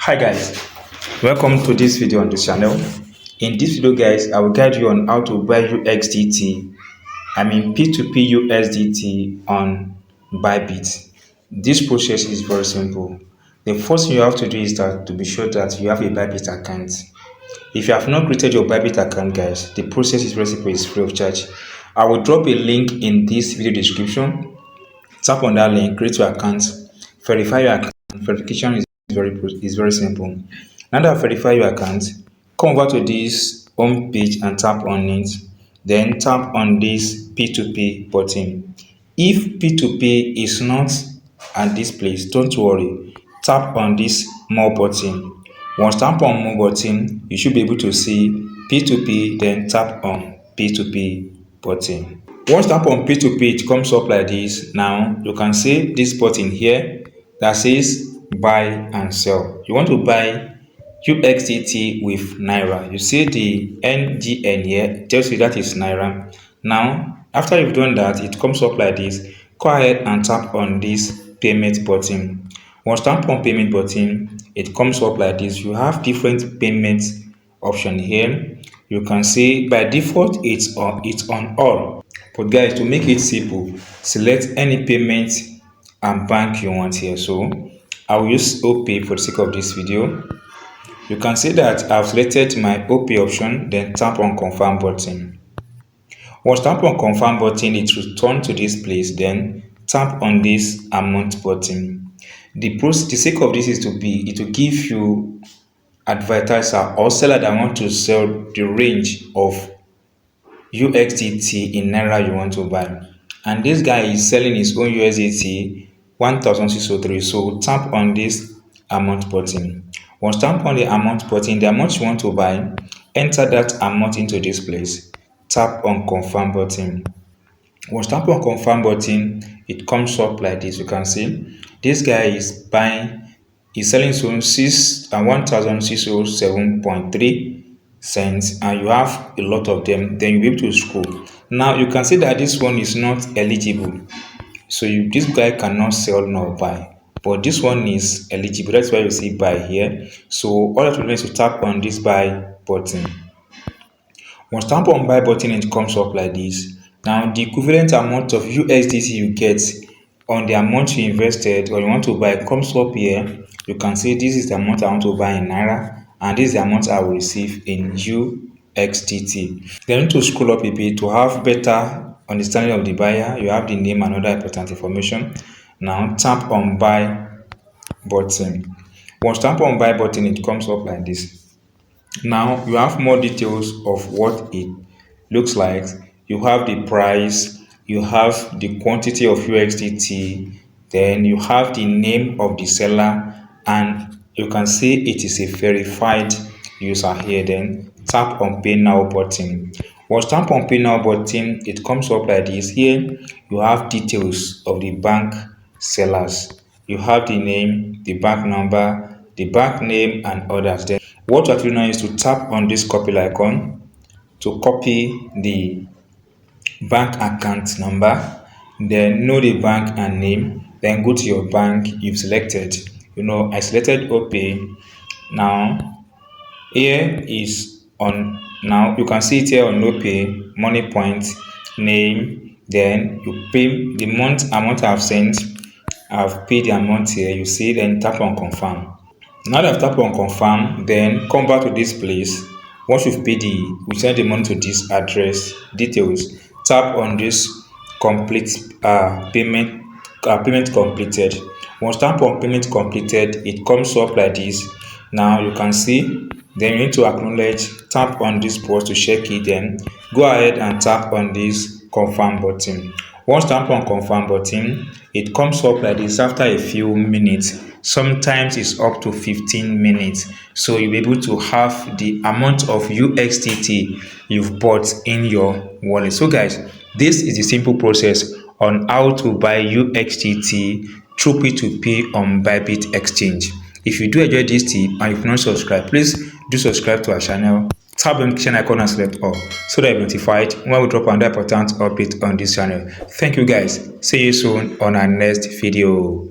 Hi guys, welcome to this video on this channel. In this video guys, I will guide you on how to buy USDT, P2P USDT on ByBit. This process is very simple. The first thing you have to do is that to be sure that you have a ByBit account. If you have not created your ByBit account guys, the process is very simple, it's free of charge. I will drop a link in this video description. Tap on that link, create your account, verify your account. Verification is very simple. Now that I verify your account, come over to this home page and tap on it. Then tap on this P2P button. If P2P is not at this place, don't worry. Tap on this more button. Once tap on more button, you should be able to see P2P. Then tap on P2P button. Once tap on P2P, it comes up like this. Now you can see this button here that says buy and sell. You want to buy USDT with Naira. You see the NGN here, it tells you that is Naira. Now, after you've done that, it comes up like this. Go ahead and tap on this payment button. Once tap on payment button, it comes up like this. You have different payment option here. You can see by default it's on all. But guys, to make it simple, select any payment and bank you want here. So I will use OPay for the sake of this video. You can see that I've selected my OPay option, then tap on confirm button. Once tap on confirm button, it will return to this place, then tap on this amount button. The sake of this is it will give you advertiser or seller that want to sell the range of USDT in Naira you want to buy. And this guy is selling his own USDT 1603. So tap on this amount button. Once tap on the amount button, the amount you want to buy, enter that amount into this place. Tap on confirm button. Once tap on confirm button, it comes up like this. You can see this guy is selling his own 1607.3 cents, and you have a lot of them. Then you'll be able to scroll. Now you can see that this one is not eligible, so this guy cannot sell nor buy, but this one is eligible. That's why you see buy here. So all you have to do is to tap on this buy button. Once tap on buy button, it comes up like this. Now the equivalent amount of USDT you get on the amount you invested or you want to buy comes up here. You can see this is the amount I want to buy in Naira, and this is the amount I will receive in USDT. Then you need to scroll up a bit to have better understanding of the buyer. You have the name and other important information. Now tap on buy button. Once tap on buy button, it comes up like this. Now you have more details of what it looks like. You have the price, you have the quantity of USDT, then you have the name of the seller, and you can see it is a verified user here. Then tap on pay now button. Once tap on pay now button, it comes up like this. Here you have details of the bank sellers. You have the name, the bank number, the bank name, and others. Then what you have to do now is to tap on this copy icon to copy the bank account number, then know the bank and name, then go to your bank you've selected. I selected OPay. Now here is on, now you can see it here on OPay, money point, name, then you pay the amount I've sent. I've paid the amount here, you see, then tap on confirm. Now that I've tapped on confirm, then come back to this place. Once you've paid we send the money to this address details. Tap on this complete payment completed. Once tap on payment completed, it comes up like this. Now you can see, then you need to acknowledge. Tap on this pause to check it, then go ahead and tap on this confirm button. Once tap on confirm button, it comes up like this after a few minutes. Sometimes it's up to 15 minutes. So you'll be able to have the amount of USDT you've bought in your wallet. So guys, this is the simple process on how to buy USDT through P2P on ByBit exchange. If you do enjoy this tip and if not subscribed, please do subscribe to our channel. Tap the notification icon and select all so that you're notified when we drop another important update on this channel. Thank you guys. See you soon on our next video.